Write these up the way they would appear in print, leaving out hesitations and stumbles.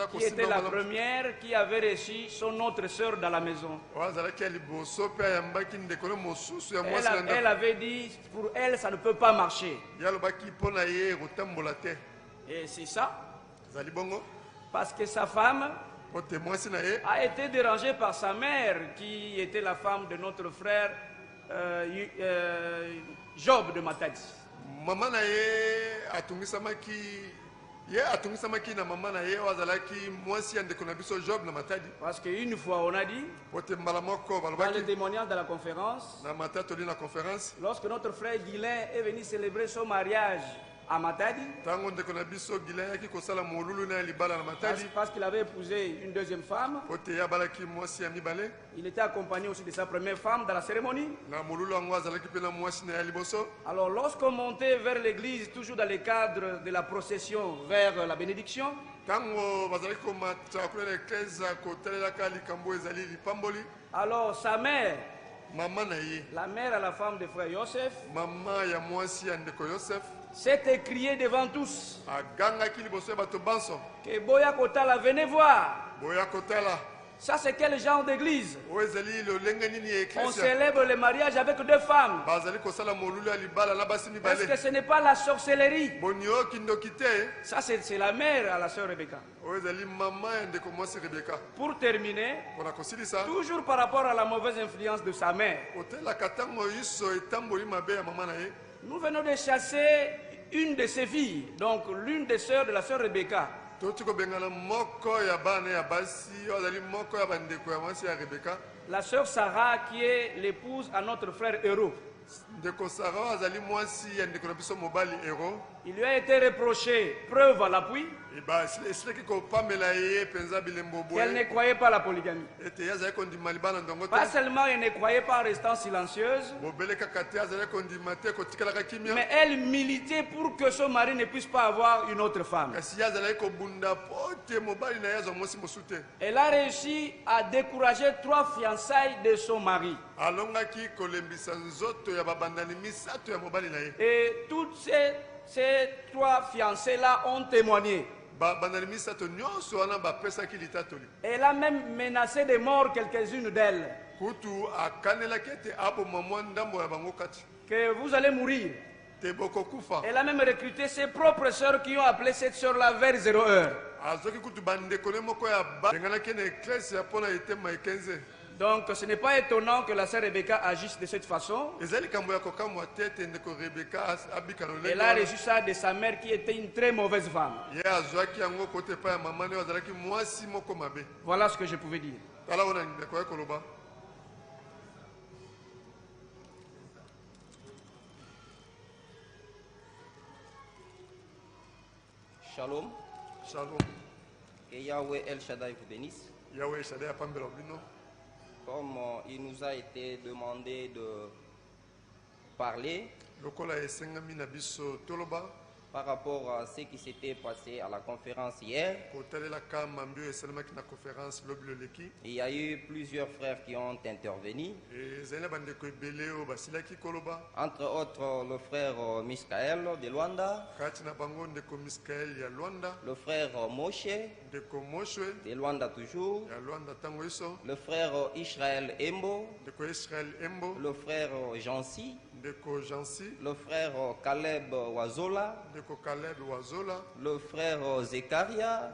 qui était la première qui avait reçu son autre sœur dans la maison. Elle avait dit, pour elle, ça ne peut pas marcher. Et c'est ça. Parce que sa femme a été dérangée par sa mère, qui était la femme de notre frère Job de Matadi. Parce qu'une fois on a dit, dans le témoignage de la conférence, lorsque notre frère Guilain est venu célébrer son mariage à Matadi, parce qu'il avait épousé une deuxième femme, il était accompagné aussi de sa première femme dans la cérémonie. Alors lorsqu'on montait vers l'église, toujours dans le cadre de la procession vers la bénédiction, alors sa mère, la mère à la femme de frère Joseph, s'est écrié devant tous que Boya Kotala, venez voir. Ça, c'est quel genre d'église? On célèbre le mariage avec deux femmes. Est-ce que ce n'est pas la sorcellerie? Ça, c'est la mère à la sœur Rebecca. Pour terminer, toujours par rapport à la mauvaise influence de sa mère, nous venons de chasser une de ses filles, donc l'une des sœurs de la sœur Rebecca. La sœur Sarah, qui est l'épouse à notre frère Héros. Il lui a été reproché, preuve à l'appui, qu'elle ne croyait pas à la polygamie. Pas seulement elle ne croyait pas en restant silencieuse, mais elle militait pour que son mari ne puisse pas avoir une autre femme. Elle a réussi à décourager 3 fiançailles de son mari. Et toutes ces 3 fiancés-là ont témoigné. Elle a même menacé de mort quelques-unes d'elles. Que vous allez mourir. Elle a même recruté ses propres sœurs qui ont appelé cette sœur-là vers 0 heure. Donc ce n'est pas étonnant que la sœur Rebecca agisse de cette façon. Elle a reçu ça de sa mère qui était une très mauvaise femme. Voilà ce que je pouvais dire. Shalom. Shalom. Que Yahweh El Shaddai vous bénisse. Yahweh El Shaddai apambela bino. Comme il nous a été demandé de parler par rapport à ce qui s'était passé à la conférence hier, il y a eu plusieurs frères qui ont intervenu. Entre autres, le frère Miskaël de Luanda, le frère Moshe de Luanda toujours, le frère Israël Embo, le frère Jansi, le frère Caleb Wazola, le frère Zekaria,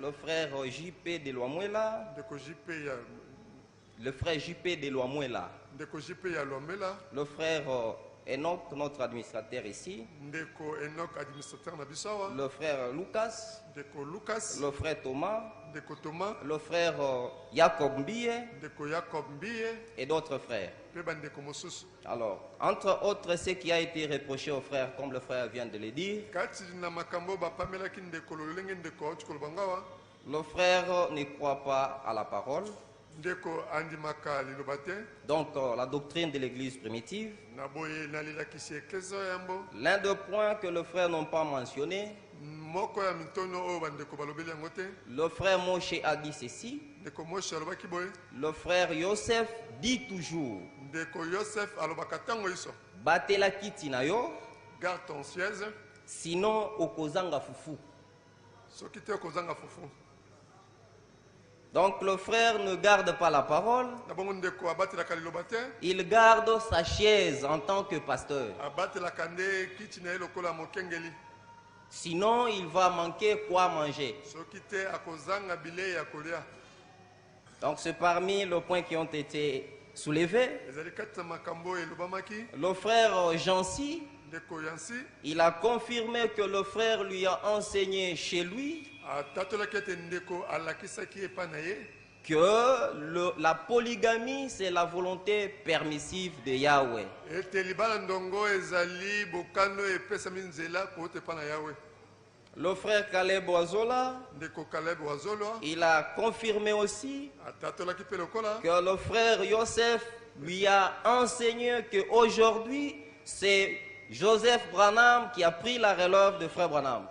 le frère JP de Loamuela, le frère JP de Loamuela, le frère Enoch, notre administrateur ici, le frère Lucas, le frère Thomas, le frère Jacob Mbie et d'autres frères. Alors, entre autres, ce qui a été reproché aux frères, comme le frère vient de le dire, le frère ne croit pas à la parole. Donc, la doctrine de l'église primitive, l'un des points que le frère n'a pas mentionné, le frère Moshe a dit ceci, le frère Yosef dit toujours, batela kiti na yo, garde ton siège, sinon okozanga fufu. Donc le frère ne garde pas la parole, il garde sa chaise en tant que pasteur. Sinon, il va manquer quoi manger. Donc c'est parmi les points qui ont été soulevés. Le frère Jancy, il a confirmé que le frère lui a enseigné chez lui que la polygamie, c'est la volonté permissive de Yahweh. Le frère Caleb Oazola, il a confirmé aussi que le frère Yosef lui a enseigné qu'aujourd'hui, c'est Joseph Branham qui a pris la relève de frère Branham.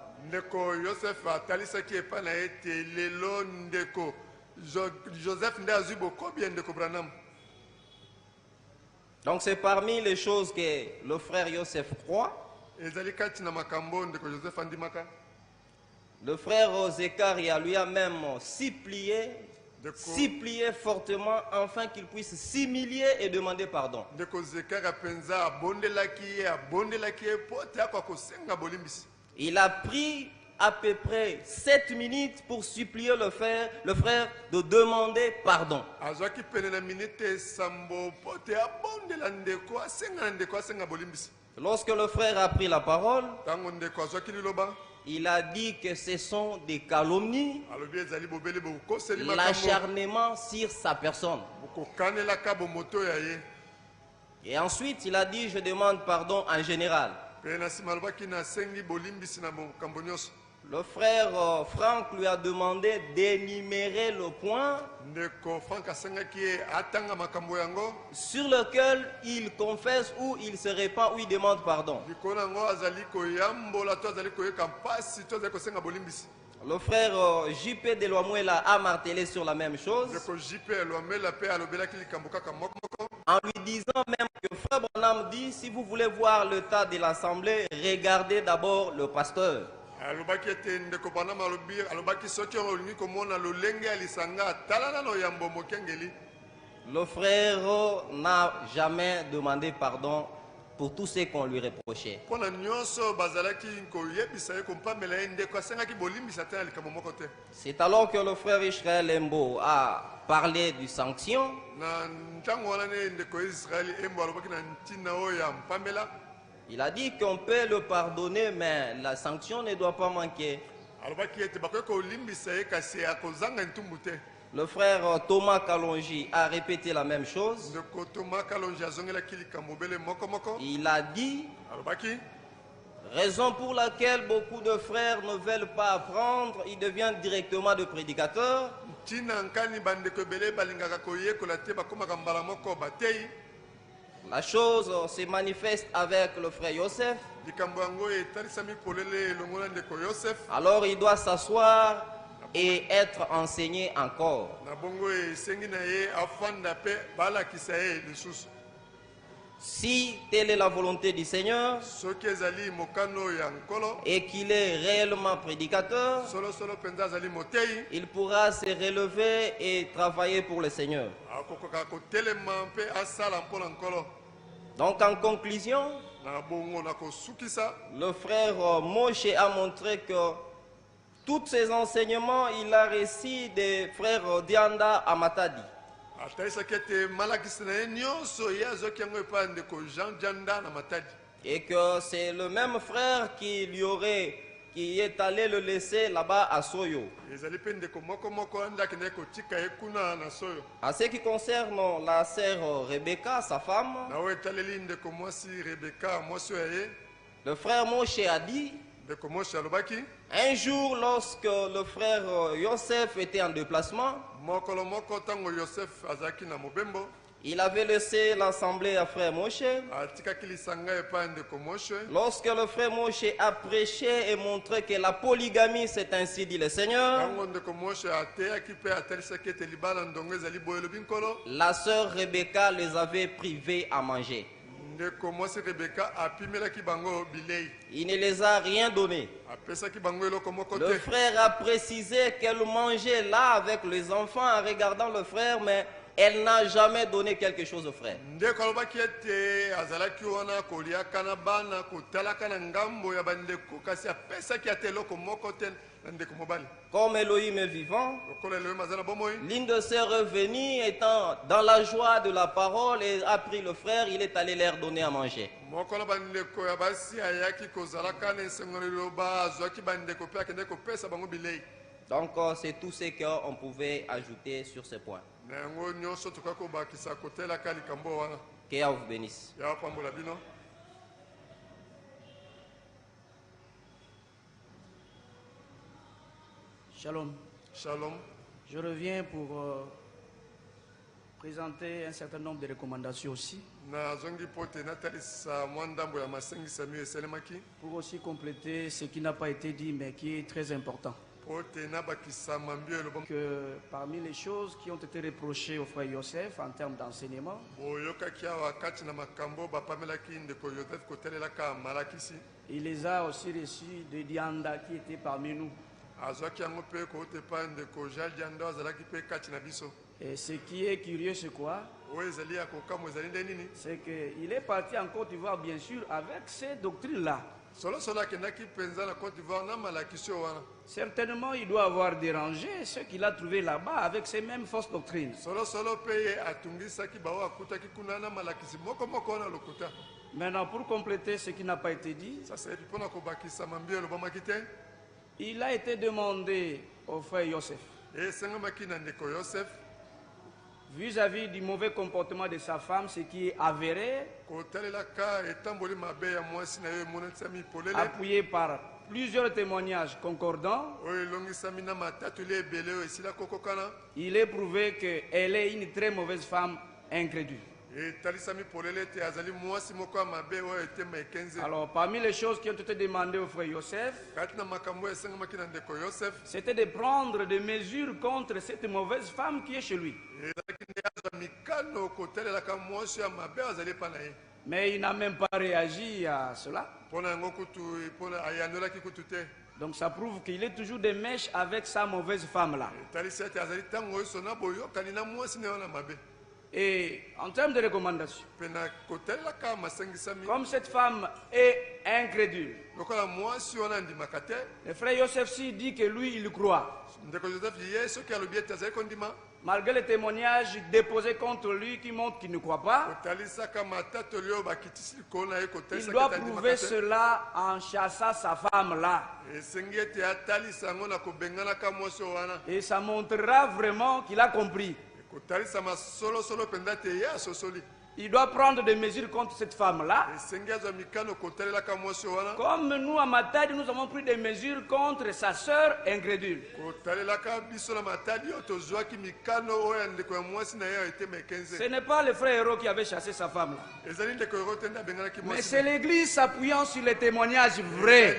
Donc c'est parmi les choses que le frère Yosef croit. Le frère Zekaria lui a même supplié fortement afin qu'il puisse s'humilier et demander pardon. Il a pris à peu près 7 minutes pour supplier le frère de demander pardon. Lorsque le frère a pris la parole, il a dit que ce sont des calomnies, l'acharnement sur sa personne. Et ensuite, il a dit, je demande pardon en général. Le frère Franck lui a demandé d'énumérer le point sur lequel il confesse ou il se répand ou il demande pardon. Le frère JP de Loamuela a martelé sur la même chose en lui disant même que frère Branham dit, si vous voulez voir le tas de l'assemblée, regardez d'abord le pasteur. Le frère n'a jamais demandé pardon pour tout ce qu'on lui reprochait. C'est alors que le frère Israël Embo a parlé du sanction. Il a dit qu'on peut le pardonner, mais la sanction ne doit pas manquer. Le frère Thomas Kalonji a répété la même chose. Il a dit, raison pour laquelle beaucoup de frères ne veulent pas apprendre, ils deviennent directement des prédicateurs. La chose se manifeste avec le frère Yosef. Alors il doit s'asseoir et être enseigné encore. Si telle est la volonté du Seigneur et qu'il est réellement prédicateur, il pourra se relever et travailler pour le Seigneur. Donc en conclusion, le frère Moshe a montré que tous ces enseignements, il a reçu des frères Dianda à Matadi. Et que c'est le même frère qui est allé le laisser là-bas à Soyo. En ce qui concerne la sœur Rebecca, sa femme, le frère Moshe a dit, un jour lorsque le frère Yosef était en déplacement, il avait laissé l'assemblée à frère Moshe. Lorsque le frère Moshe a prêché et montré que la polygamie, c'est ainsi dit le Seigneur, la sœur Rebecca les avait privés à manger. Il ne les a rien donné. Le frère a précisé qu'elle mangeait là avec les enfants en regardant le frère, mais elle n'a jamais donné quelque chose au frère. Comme Elohim est vivant, l'une de ses revenus étant dans la joie de la parole et a pris le frère, il est allé leur donner à manger. Donc c'est tout ce qu'on pouvait ajouter sur ce point. Que vous bénisse. Shalom. Shalom. Je reviens pour présenter un certain nombre de recommandations aussi. Pour aussi compléter ce qui n'a pas été dit mais qui est très important. Que parmi les choses qui ont été reprochées au frère Yosef en termes d'enseignement, il les a aussi reçus de Dianda qui était parmi nous. Et ce qui est curieux, c'est quoi? C'est qu'il est parti en Côte d'Ivoire, bien sûr, avec ces doctrines-là. Certainement, il doit avoir dérangé ceux qu'il a trouvés là-bas avec ces mêmes fausses doctrines. Maintenant, pour compléter ce qui n'a pas été dit, il a été demandé au frère Yosef, vis-à-vis du mauvais comportement de sa femme, ce qui est avéré, appuyé par plusieurs témoignages concordants, il est prouvé qu'elle est une très mauvaise femme incrédule. Alors, parmi les choses qui ont été demandées au frère Yosef, c'était de prendre des mesures contre cette mauvaise femme qui est chez lui. Mais il n'a même pas réagi à cela. Donc ça prouve qu'il est toujours des mèches avec sa mauvaise femme-là. Et en termes de recommandations, comme cette femme est incrédule, le frère Yosef si dit que lui il croit. Malgré les témoignages déposés contre lui qui montrent qu'il ne croit pas, il doit prouver cela en chassant sa femme là. Et ça montrera vraiment qu'il a compris. Il doit prendre des mesures contre cette femme-là. Comme nous, à Matadi, nous avons pris des mesures contre sa sœur incrédule. Ce n'est pas le frère Héros qui avait chassé sa femme-là. Mais c'est l'église s'appuyant sur les témoignages vrais.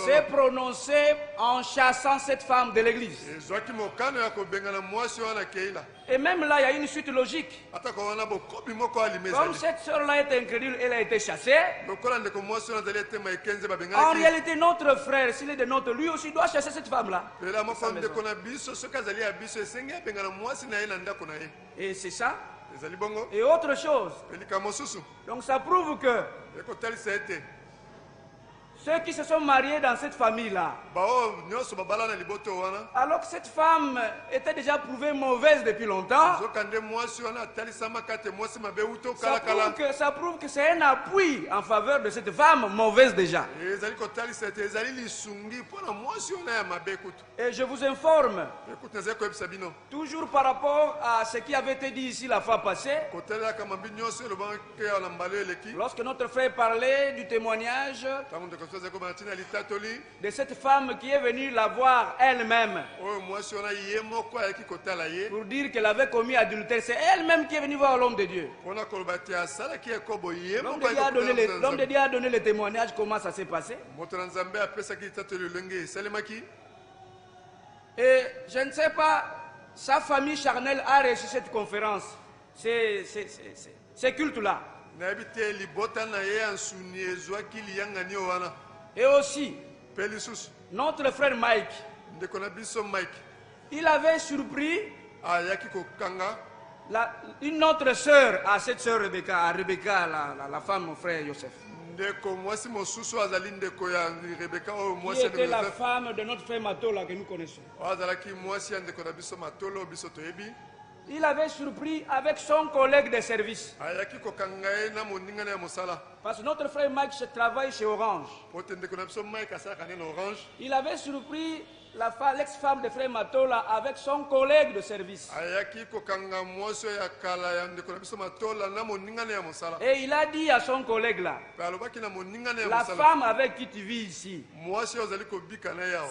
C'est prononcé en chassant cette femme de l'église. Et même là, il y a une suite logique. Comme cette soeur-là est incrédule, elle a été chassée. En réalité, notre frère, s'il est de notre, lui aussi doit chasser cette femme-là. Et c'est ça. Et autre chose. Donc ça prouve que ceux qui se sont mariés dans cette famille-là, alors que cette femme était déjà prouvée mauvaise depuis longtemps, ça prouve que c'est un appui en faveur de cette femme mauvaise déjà. Et je vous informe, toujours par rapport à ce qui avait été dit ici la fois passée, lorsque notre frère parlait du témoignage de cette femme qui est venue la voir elle-même pour dire qu'elle avait commis adultère. C'est elle-même qui est venue voir l'homme de Dieu. L'homme de Dieu a donné le témoignage, comment ça s'est passé. Et je ne sais pas, sa famille charnelle a reçu cette conférence. ces cultes-là. Et aussi, notre frère Mike, il avait surpris une autre sœur à cette sœur Rebecca, la femme de mon frère Joseph. Qui était la femme de notre frère Matola que nous connaissons. Il avait surpris avec son collègue de service. Parce que notre frère Mike travaille chez Orange. Il avait surpris l'ex-femme de frère Matola avec son collègue de service. Et il a dit à son collègue là, la femme avec qui tu vis ici,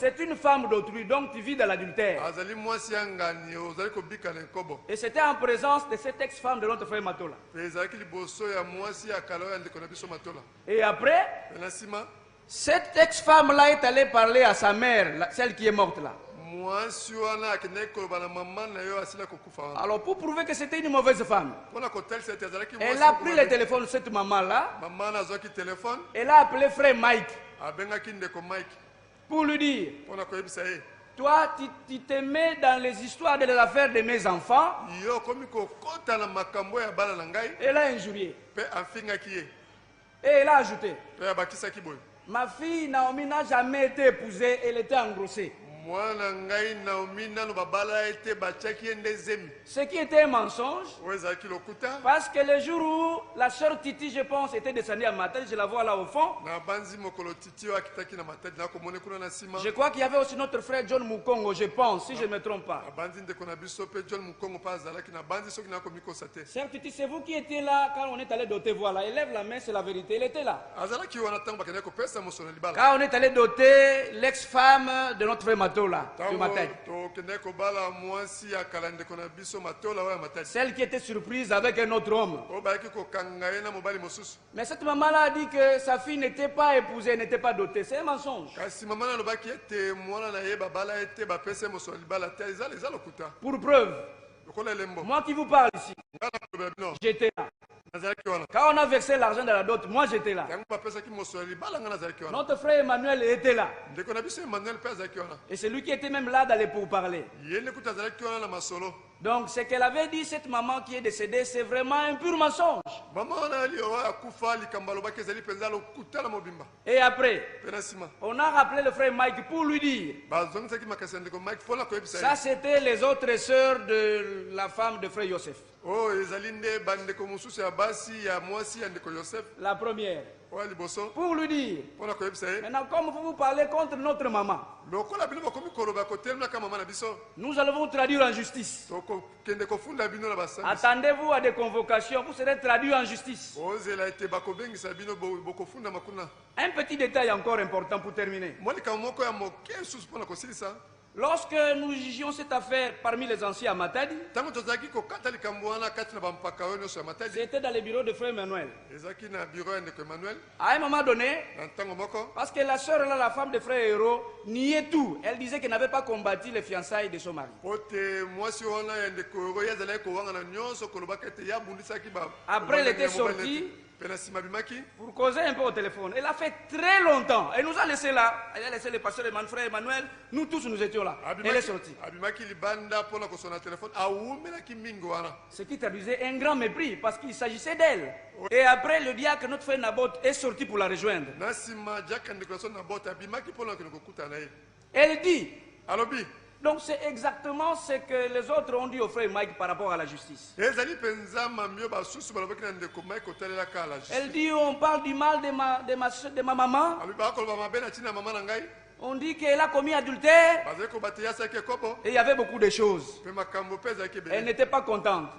c'est une femme d'autrui, donc tu vis dans l'adultère. Et c'était en présence de cette ex-femme de notre frère Matola. Et après, cette ex-femme-là est allée parler à sa mère, celle qui est morte là. Alors pour prouver que c'était une mauvaise femme, elle a pris le téléphone de cette maman-là. Elle a appelé frère Mike pour lui dire, toi tu te mets dans les histoires de l'affaire de mes enfants. Elle a injurié. Et elle a ajouté, ma fille Naomi n'a jamais été épousée, elle était engrossée. Ce qui était un mensonge, parce que le jour où la sœur Titi, je pense, était descendue à Matadi, je la vois là au fond. Je crois qu'il y avait aussi notre frère John Mukongo, je pense, si je ne me trompe pas. Sœur Titi, c'est vous qui étiez là quand on est allé doter, voilà, elle lève la main, c'est la vérité, elle était là. Quand on est allé doter l'ex-femme de notre frère Mato, là, celle qui était surprise avec un autre homme. Mais cette maman-là a dit que sa fille n'était pas épousée, n'était pas dotée. C'est un mensonge. Pour preuve, moi qui vous parle ici, j'étais là. Quand on a versé l'argent dans la dot, moi j'étais là. Notre frère Emmanuel était là. Et c'est lui qui était même là d'aller pour parler. Donc ce qu'elle avait dit, cette maman qui est décédée, c'est vraiment un pur mensonge. Et après, on a rappelé le frère Mike pour lui dire, ça c'était les autres sœurs de la femme de frère Joseph. La première. Pour lui dire, maintenant comme vous parlez contre notre maman, nous allons vous traduire en justice. Attendez-vous à des convocations, vous serez traduit en justice. Un petit détail encore important pour terminer. Lorsque nous jugions cette affaire parmi les anciens à Matadi, c'était dans le bureau de frère Emmanuel. À un moment donné, parce que la sœur, la femme de frère Héros, niait tout. Elle disait qu'elle n'avait pas combattu les fiançailles de son mari. Après, elle était sortie pour causer un peu au téléphone. Elle a fait très longtemps. Elle nous a laissé là. Elle a laissé le pasteur et mon frère Emmanuel. Nous tous, nous étions là. Elle est sortie. Ce qui traduisait un grand mépris parce qu'il s'agissait d'elle. Et après, le diacre, notre frère Naboth, est sorti pour la rejoindre. Elle dit, donc c'est exactement ce que les autres ont dit au frère Mike par rapport à la justice. Elle dit, on parle du mal de ma maman. On dit qu'elle a commis adultère. Et il y avait beaucoup de choses. Elle n'était pas contente.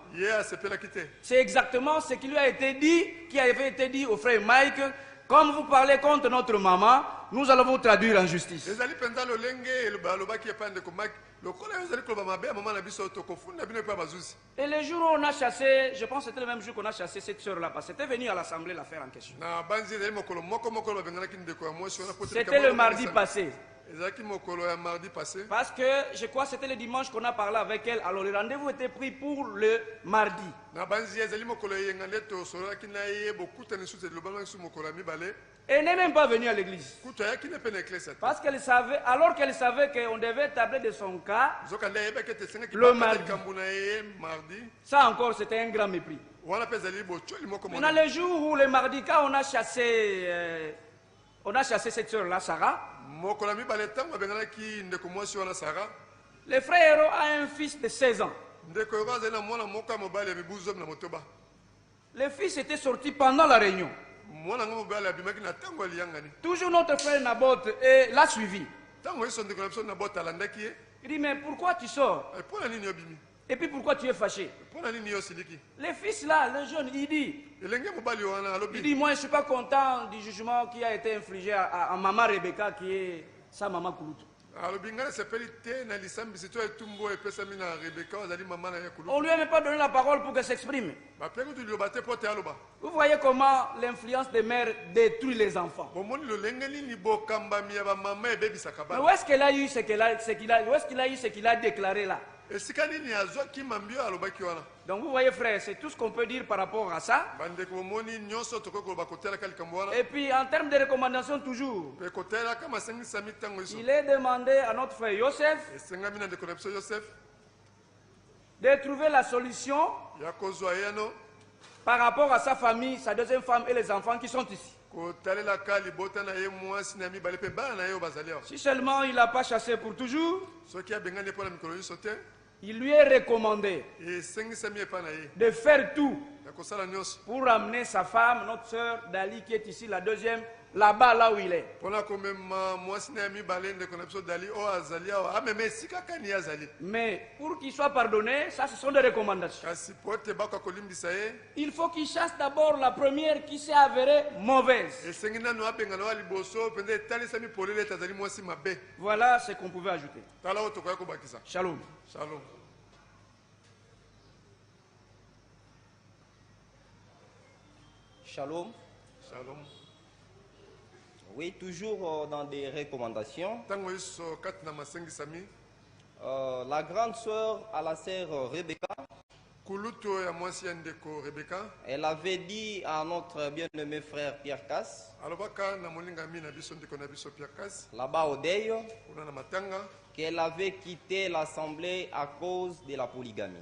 C'est exactement ce qui lui a été dit, qui avait été dit au frère Mike. Comme vous parlez contre notre maman, nous allons vous traduire en justice. Et le jour où on a chassé, je pense que c'était le même jour qu'on a chassé cette sœur-là, parce que c'était venu à l'assemblée l'affaire en question. C'était le mardi passé. Parce que je crois que c'était le dimanche qu'on a parlé avec elle. Alors le rendez-vous était pris pour le mardi. Elle n'est même pas venue à l'église. Parce qu'elle savait, alors qu'elle savait qu'on devait tabler de son cas le mardi. Ça encore, c'était un grand mépris. Maintenant, le jour où le mardi, quand on a chassé cette soeur-là, Sarah, le frère a un fils de 16 ans. Le fils était sorti pendant la réunion. Toujours notre frère Naboth l'a suivi. Il dit, mais pourquoi tu sors? Et puis pourquoi tu es fâché? Le fils là, le jeune, il dit, moi je ne suis pas content du jugement qui a été infligé à maman Rebecca qui est sa maman Kouloutou. On lui a même pas donné la parole pour qu'elle s'exprime. Vous voyez comment l'influence des mères détruit les enfants. Mais où est-ce qu'elle a eu ce qu'il a déclaré là? Donc vous voyez frère, c'est tout ce qu'on peut dire par rapport à ça. Et puis en termes de recommandations toujours, il est demandé à notre frère Yosef de trouver la solution par rapport à sa famille, sa deuxième femme et les enfants qui sont ici. Si seulement il n'a pas chassé pour toujours, il lui est recommandé de faire tout pour ramener sa femme, notre soeur Dali qui est ici, la deuxième, là-bas, là où il est. Mais pour qu'il soit pardonné, ça ce sont des recommandations. Il faut qu'il chasse d'abord la première qui s'est avérée mauvaise. Voilà ce qu'on pouvait ajouter. Shalom. Shalom. Shalom. Shalom. Oui, toujours dans des recommandations. La grande sœur à la sœur Rebecca, elle avait dit à notre bien-aimé frère Pierre Cass, là-bas au Deyo, qu'elle avait quitté l'assemblée à cause de la polygamie.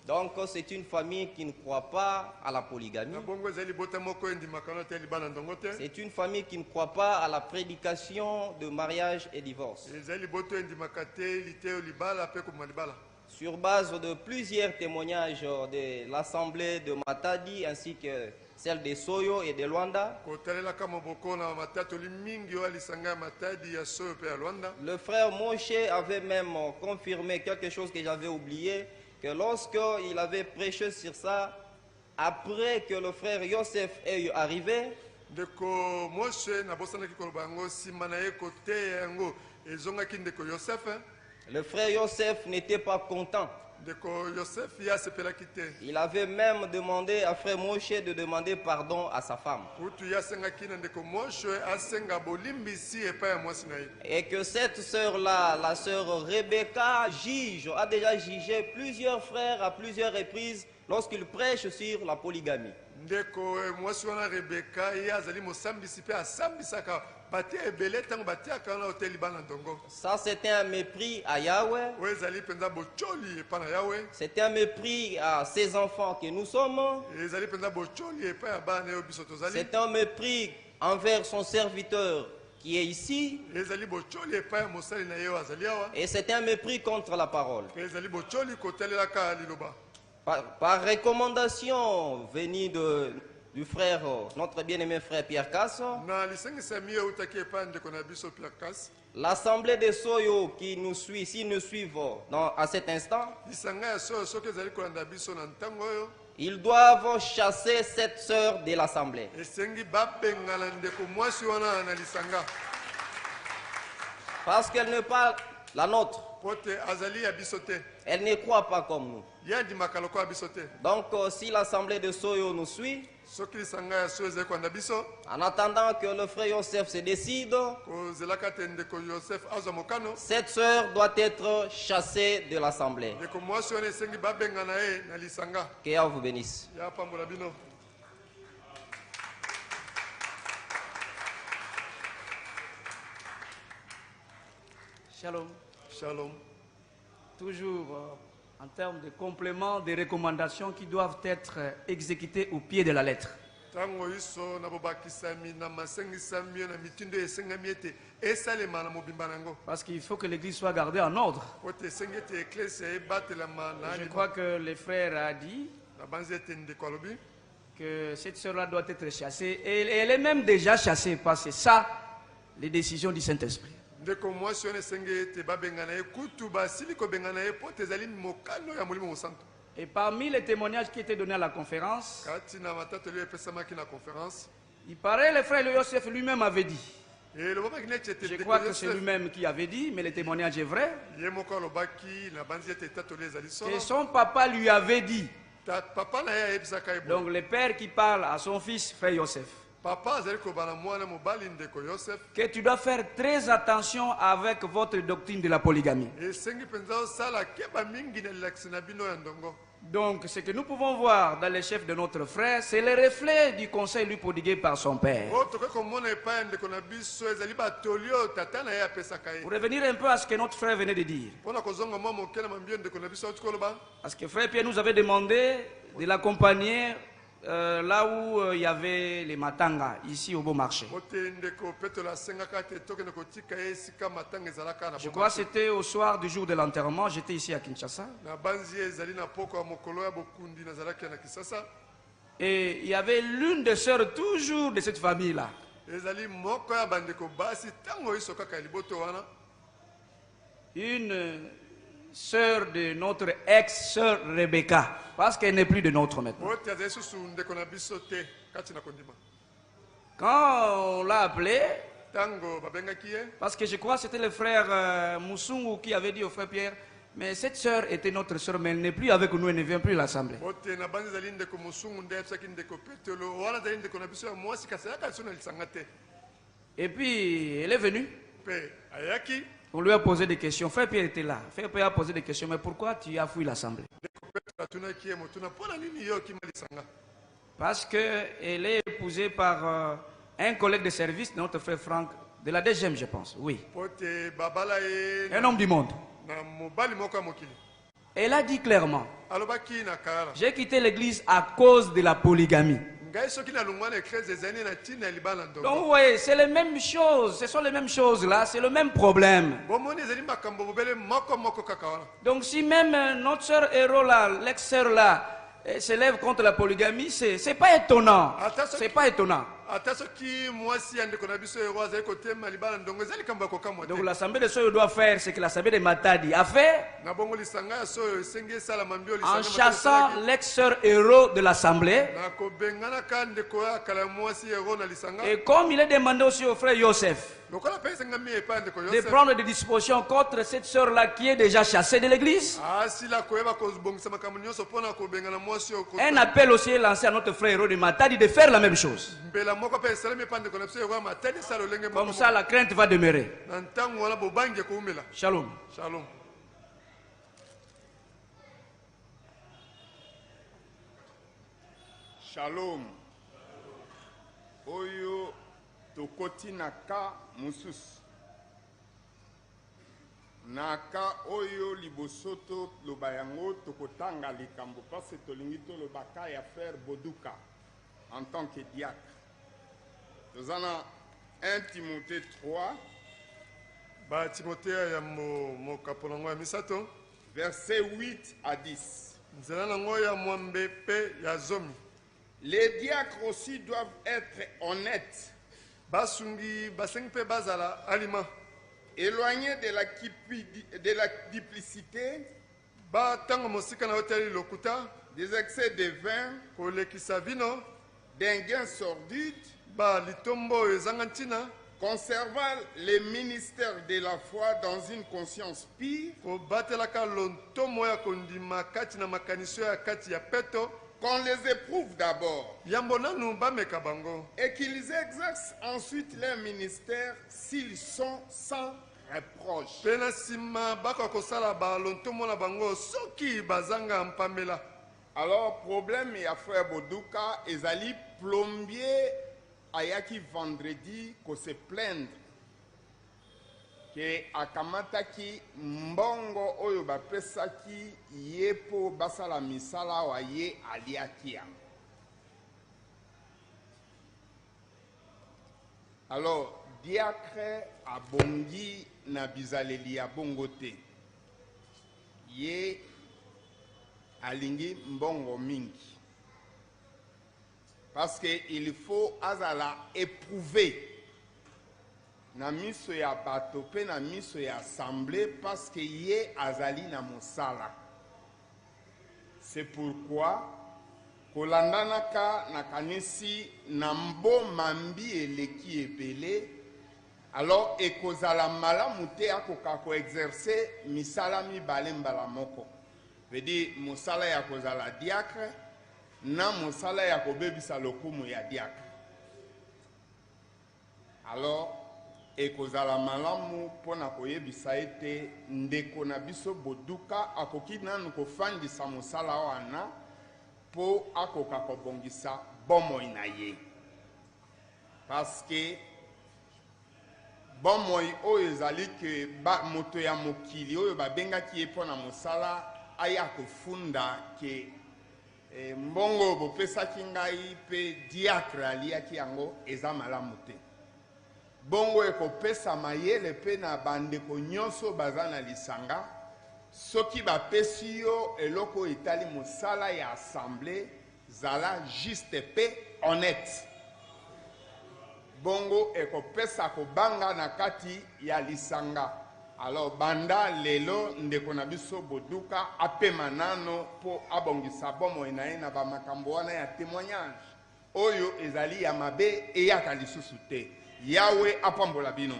Donc c'est une famille qui ne croit pas à la polygamie. C'est une famille qui ne croit pas à la prédication de mariage et divorce. Sur base de plusieurs témoignages de l'assemblée de Matadi ainsi que celle de Soyo et de Luanda, le frère Moshe avait même confirmé quelque chose que j'avais oublié, que lorsqu'il avait prêché sur ça, après que le frère Yosef est arrivé, le frère Yosef n'était pas content. Il avait même demandé à frère Moshe de demander pardon à sa femme. Et que cette sœur-là, la sœur Rebecca, a déjà jugé plusieurs frères à plusieurs reprises lorsqu'il prêche sur la polygamie. Ça, c'était un mépris à Yahweh. C'était un mépris à ses enfants que nous sommes. C'est un mépris envers son serviteur qui est ici. Et c'est un mépris contre la parole. Par recommandation venue du frère, notre bien-aimé frère Pierre Cass, l'assemblée de Soyo qui nous suit, s'ils nous suivent à cet instant, ils doivent chasser cette sœur de l'assemblée. Parce qu'elle la nôtre. Elle ne croit pas comme nous. Donc si l'assemblée de Soyo nous suit, en attendant que le frère Yosef se décide, cette sœur doit être chassée de l'assemblée. Que Yahweh vous bénisse. Shalom. Shalom. Toujours en termes de compléments, des recommandations qui doivent être exécutées au pied de la lettre. Parce qu'il faut que l'église soit gardée en ordre. Je crois que le frère a dit que cette sœur-là doit être chassée. Et elle est même déjà chassée parce que c'est ça, les décisions du Saint-Esprit. Et parmi les témoignages qui étaient donnés à la conférence, il paraît le frère Yosef lui-même avait dit. Je crois que c'est lui-même qui avait dit, mais le témoignage est vrai. Et son papa lui avait dit. Donc le père qui parle à son fils, frère Yosef, que tu dois faire très attention avec votre doctrine de la polygamie. Donc, ce que nous pouvons voir dans les chefs de notre frère, c'est le reflet du conseil lui prodigué par son père. Pour revenir un peu à ce que notre frère venait de dire. Parce que frère Pierre nous avait demandé de l'accompagner là où il y avait les matanga, ici au Beau Marché. Je crois que c'était au soir du jour de l'enterrement, j'étais ici à Kinshasa. Et il y avait l'une des sœurs toujours de cette famille-là. Une sœur de notre ex-sœur Rebecca, parce qu'elle n'est plus de notre maintenant. Quand on l'a appelé, parce que je crois que c'était le frère Moussoungou qui avait dit au frère Pierre, mais cette sœur était notre sœur, mais elle n'est plus avec nous, elle ne vient plus à l'assemblée. Et puis, elle est venue. On lui a posé des questions. Frère Pierre était là. Frère Pierre a posé des questions. Mais pourquoi tu as fui l'assemblée? Parce qu'elle est épousée par un collègue de service de notre frère Franck, de la DGM, je pense. Oui. Un homme du monde. Elle a dit clairement, j'ai quitté l'église à cause de la polygamie. Donc vous voyez, c'est les mêmes choses, ce sont les mêmes choses là, c'est le même problème. Donc si même notre sœur Héro là, l'ex-sœur là, s'élève contre la polygamie, c'est pas étonnant. C'est pas étonnant. Donc l'assemblée de Soyo doit faire ce que l'assemblée de Matadi a fait en chassant l'ex-sœur Héro de l'assemblée. Et comme il est demandé aussi au frère Yosef de prendre des dispositions contre cette sœur-là qui est déjà chassée de l'église. Un appel aussi est lancé à notre frère Héro de Matadi de faire la même chose. Comme ça, la crainte va demeurer. Shalom. Shalom. Shalom. Oyo tokoti naka musus. Naka oyo libosoto lobayango tokotanga likambo parce tolingito lobaka ya frère Boduka en tant que diacre. Nous avons 1 Timothée 3, versets 8 à 10. Les diacres aussi doivent être honnêtes, éloignés de la duplicité, des excès de vin, d'un gain sordide, Conservant les ministères de la foi dans une conscience pure, qu'on les éprouve d'abord et qu'ils exercent ensuite leur ministère s'ils sont sans reproche. Alors, problème, il y a frère Boduka, ezali plombier ayaki vendredi ko se plaindre que akamataki mbongo oyo bapesaki ye po basala misala wa ye aliakia. Alors, diacre abongi na bizaleli ya bongo te. Ye alingi mbongo mingi. Parce qu'il faut azala éprouver na miso ya bato pe na miso ya assemblée parce que ye azali na mosala. C'est pourquoi kolandanaka na kanisi na mboma mbi eleki ebele alors ekozala malamu te akoka ko exercer misala mibale mbala moko. Veut dire mosala ya kozala diacre na mosala ya kobebisa lokumu ya diacre. Alors ekozala malamu pona koyebisa ete ndeko na biso Boduka akoki nanu kofandisa mosala wana po akoka kobongisa bomoi na ye. Parce que bomoi oyo ezali ke moto ya mokili oyo babengaki ye pona mosala aya kofunda ke mbongo bopesaki ngai pe diacre aliaki yango eza malamu te. Bongo ekopesa mayele pe na bandeko nyonso baza na lisanga soki bapesi yo eloko etali mosala ya assemblée zala juste pe honnête. Bongo ekopesa kobanga na kati ya lisanga. Alors banda lelo ndeko na biso Boduka apema nano po abongisa bomoi na ye na bamakambo wana ya témoignage oyo ezali ya mabe eyaka lisusu te. Yahweh apambola bino.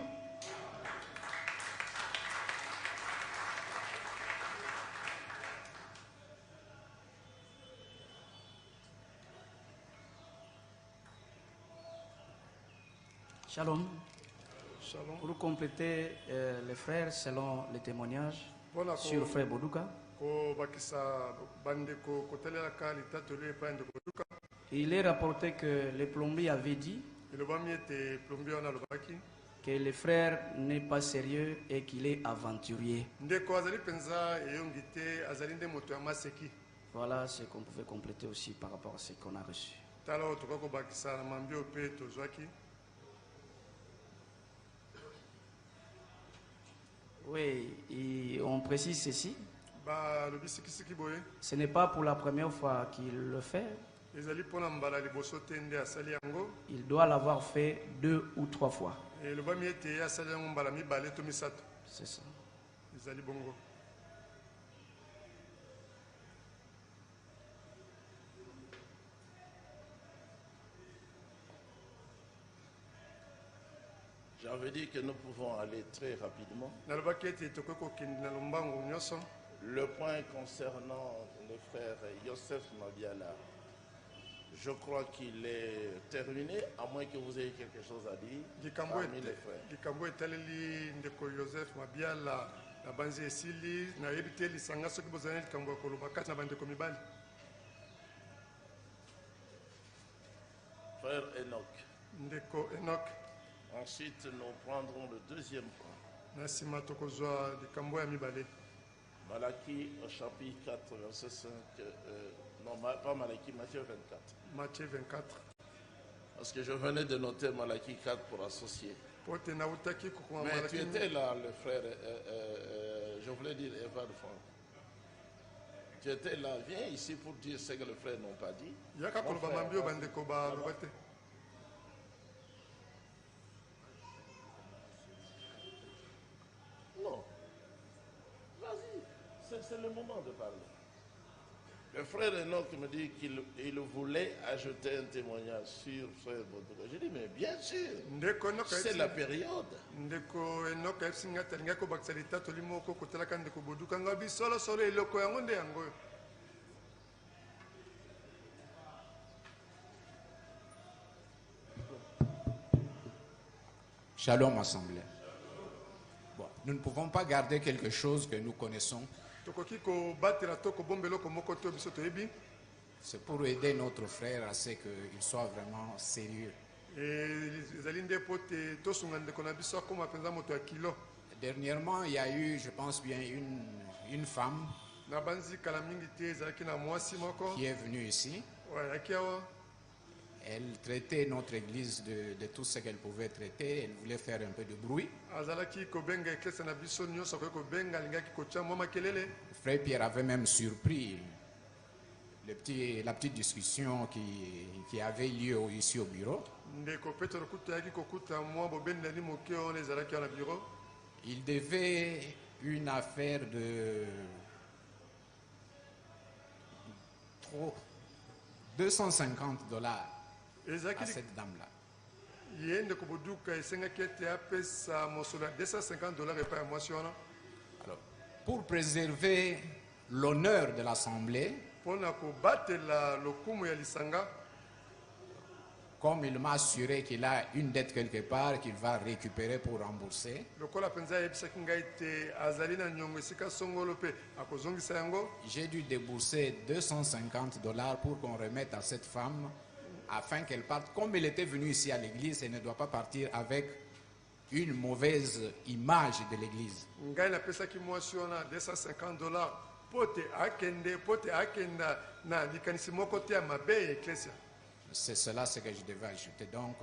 Shalom. Shalom. Pour compléter les frères selon les témoignages sur frère Boduka. Il est rapporté que le plombier avait dit que le frère n'est pas sérieux et qu'il est aventurier. Voilà ce qu'on pouvait compléter aussi par rapport à ce qu'on a reçu. Oui, et on précise ceci. Ce n'est pas pour la première fois qu'il le fait. Il doit l'avoir fait 2 ou 3 fois. C'est ça. J'avais dit que nous pouvons aller très rapidement. Le point concernant le frère Yosef Mabiala, je crois qu'il est terminé, à moins que vous ayez quelque chose à dire parmi les frères. Frère Enoch. Ensuite, nous prendrons le deuxième point. Malachie au chapitre 4, verset 5. Non, pas Malachie, Matthieu 24. Matthieu 24. Parce que je venais de noter Malachie 4 pour associer. Mais tu étais là, le frère, je voulais dire Eva de France. Tu étais là, viens ici pour dire ce que les frères n'ont pas dit. Non. Vas-y, c'est le moment de parler. Le frère Enoch me dit qu'il voulait ajouter un témoignage sur frère Boduka. J'ai dit, mais bien sûr, c'est la période. Shalom, assemblée. Bon, nous ne pouvons pas garder quelque chose que nous connaissons. C'est pour aider notre frère à ce qu'il soit vraiment sérieux. Dernièrement, il y a eu, je pense bien, une femme qui est venue ici. Elle traitait notre église de tout ce qu'elle pouvait traiter. Elle voulait faire un peu de bruit. Frère Pierre avait même surpris la petite discussion qui avait lieu ici au bureau. Il devait une affaire de 250 $ à cette dame-là. Alors, pour préserver l'honneur de l'Assemblée, comme il m'a assuré qu'il a une dette quelque part qu'il va récupérer pour rembourser, j'ai dû débourser 250 $ pour qu'on remette à cette femme afin qu'elle parte. Comme elle était venue ici à l'église, elle ne doit pas partir avec une mauvaise image de l'église. C'est cela ce que je devais ajouter. Donc,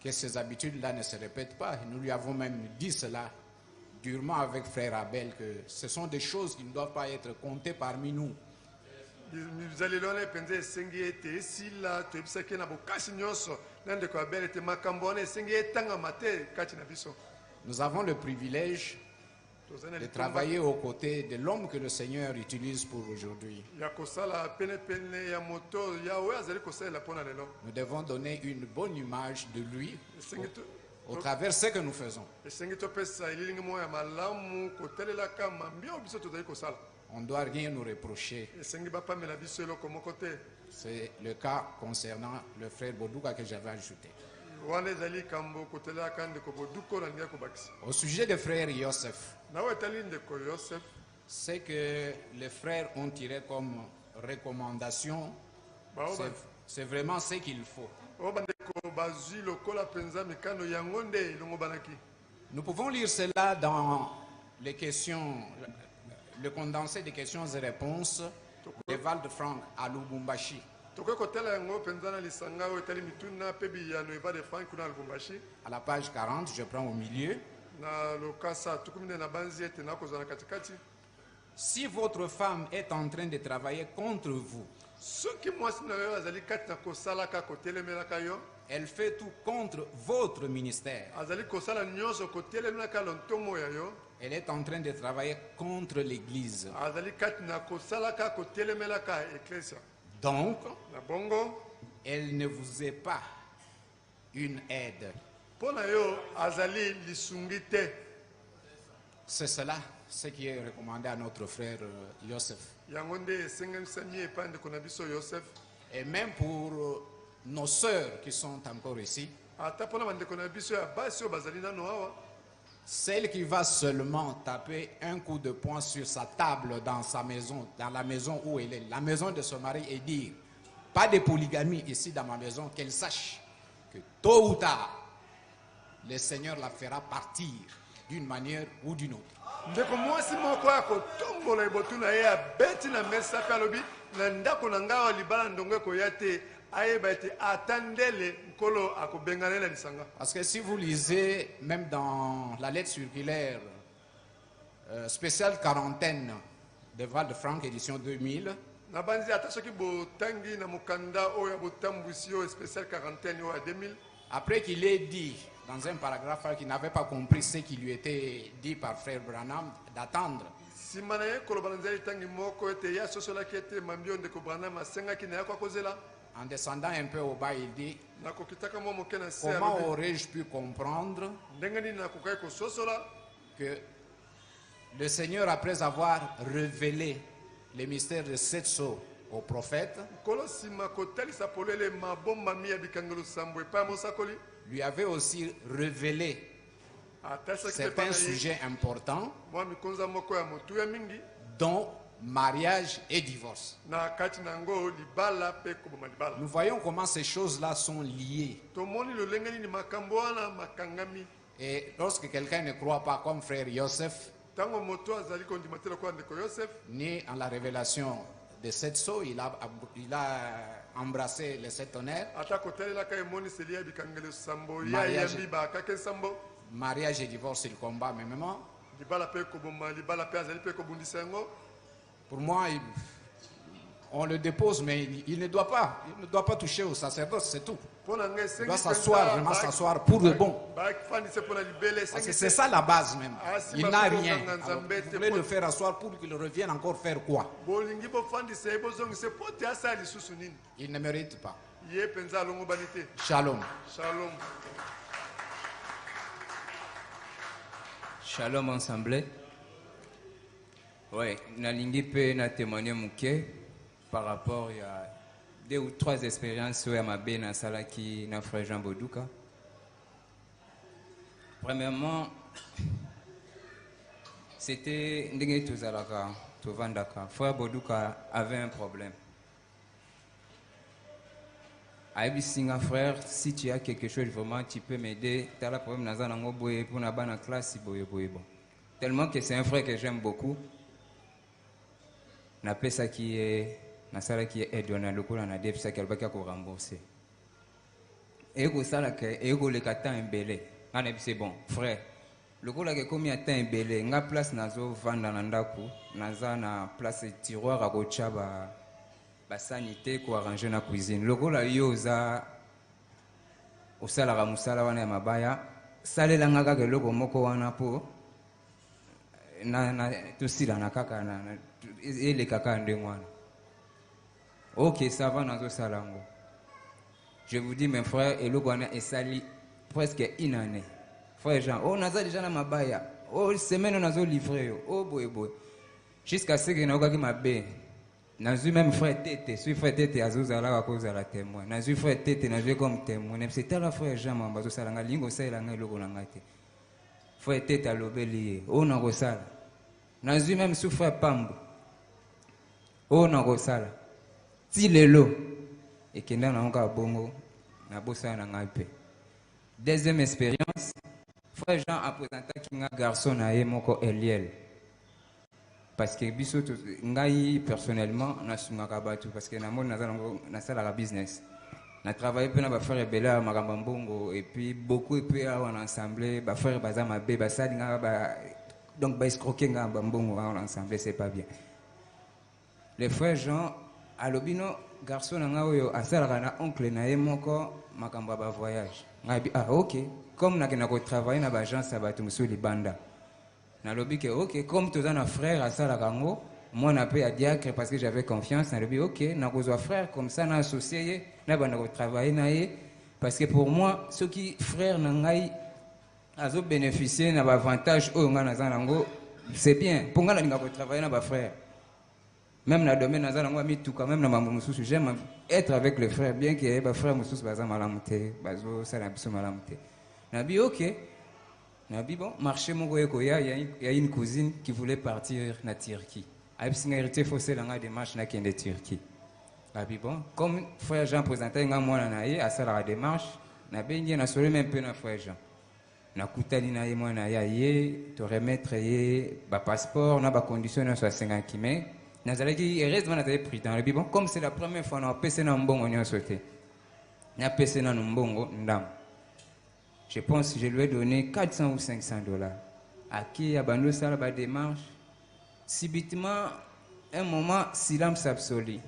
que ces habitudes-là ne se répètent pas. Nous lui avons même dit cela durement avec frère Abel, que ce sont des choses qui ne doivent pas être comptées parmi nous. Nous avons le privilège de travailler aux côtés de l'homme que le Seigneur utilise pour aujourd'hui. Nous devons donner une bonne image de lui au travers de ce que nous faisons. On ne doit rien nous reprocher. C'est le cas concernant le frère Boduka que j'avais ajouté. Au sujet des frères Yosef, ce que les frères ont tiré comme recommandation, c'est vraiment ce qu'il faut. Nous pouvons lire cela dans les questions, le condensé des questions et réponses de Val-de-Franc à Lubumbashi. À la page 40, je prends au milieu. Si votre femme est en train de travailler contre vous, elle fait tout contre votre ministère. Elle est en train de travailler contre l'Église. Donc, elle ne vous est pas une aide. C'est cela ce qui est recommandé à notre frère Yosef. Et même pour nos sœurs qui sont encore ici, celle qui va seulement taper un coup de poing sur sa table dans sa maison, dans la maison où elle est, la maison de son mari, et dire pas de polygamie ici dans ma maison, qu'elle sache que tôt ou tard, le Seigneur la fera partir d'une manière ou d'une autre. Parce que si vous lisez, même dans la lettre circulaire spéciale quarantaine de Val-de-Franc, édition 2000, Après qu'il ait dit dans un paragraphe qu'il n'avait pas compris ce qui lui était dit par frère Branham, d'attendre. En descendant un peu au bas, il dit: comment aurais-je pu comprendre que le Seigneur, après avoir révélé les mystères de sept sceaux au prophète, lui avait aussi révélé certains sujets importants, dont mariage et divorce. Nous voyons comment ces choses-là sont liées. Et lorsque quelqu'un ne croit pas, comme frère Joseph, ni en la révélation de sept sceaux, il a embrassé les sept honneurs. Mariage et divorce, il combat mêmement. Pour moi, on le dépose, mais il ne doit pas toucher au sacerdoce, c'est tout. Il doit s'asseoir, vraiment s'asseoir pour le bon. Parce que c'est ça la base même. Il n'a rien. Alors, vous voulez le faire asseoir pour qu'il revienne encore faire quoi? Il ne mérite pas. Shalom. Shalom. Shalom ensemble. Oui, nalingi pe na témoigner muke par rapport à 2 ou 3 expériences où ma na salaki na frère Jean Boduka. Premièrement, c'était ndenge tozalaka tovandaka. Frère Boduka avait un problème. Aïbisinga frère, si tu as quelque chose vraiment, tu peux m'aider. Tu as le problème dans un boye pour na bana classe boye bon. Tellement que c'est un frère que j'aime beaucoup. Na pesa qui est na sala qui est donné le coup na def ça qu'elle va ko rembourser. Et ko sala que et ko le kata embelé. Ana c'est bon, frère. Le coup là que comme ya temps embelé, nga place nazo vanda na ndaku, naza na place tiroir à kocha ba sanité ko arranger na cuisine. Le coup là yoza au sala ra musala wana ya mabaya, salela nga ka loko moko wana po na tusila na kaka na ele kaka ndemwana. Ok, ça va dans ce salango. Je vous dis mes frères, et le Ghana est sali presque une année. Frère Jean, oh naza déjà na mabaya, oh semaine nazo livré, oh boy. Jusqu'à ce que naoka ma bé. Nazu même frère Tete, suis frère Tete azuzala à cause de la témoin. Nazu frère Tete nazu comme témoin. C'était la frère Jean mambazo salanga lingo sala ngai loko na ngate. Frère Tete alobeli, oh na kosala. Nazu même sous frère Pambo. Oh na kosala. Ti lelo et kenda na onka bongo na bosa na ngai. Deuxième expérience, frère Jean a présenté un garçon na moko Eliel. Parce que biso ngai personnellement na sungaka batu parce que na moni na sala business. Na travaillé pe na ba frère Bela makamba mbongo et puis beaucoup et puis en ensemble ba frère bazama be ba sali nga ba donc ba escroquer nga mbongo en ensemble c'est pas bien. Les frères Jean alobino garçon nga oyo asala na oncle na moko makamba ba voyage. Ngabi OK, comme na kena ko travailler na ba agence ya batu musuli banda. Nalobi que OK, comme tous un frère à Salarango, moi on a payé à diacre parce que j'avais confiance. Nalobi OK, na kozwa frère comme ça na associé, na bana ko travailler na ye parce que pour moi ceux qui frère nangai azo bénéficier na avantage o nga na zanango, c'est bien. Pour nga na ko travailler na ba frère. Même na domaine na zanango mi tout quand même na mambo mususu, j'aime être avec les frères bien que ba frère mususu baza malamuté, bazo sala biso malamuté. Nabi OK. Nabi bon, marché mon goyekoya, il y a une cousine qui voulait partir na Turquie. Aïbsinga hérité fossé langa démarche na kende Turquie. Nabi bon, comme frère Jean présentait nga mwana na ye asala la démarche, na bengi na solo même peu na frère Jean. Na kutali na ye mwana ya ye, te remettre ye ba passeport na ba condition na so 50 km. Na zalaki heureusement na télé pris dans le bon, comme c'est la première fois na pese na mbongo nyo sauté. Na pese na mbongo ndam. Je pense que je lui ai donné 400 ou 500 $. À qui a bandé ça la démarche. Subitement, un moment, silence absolu.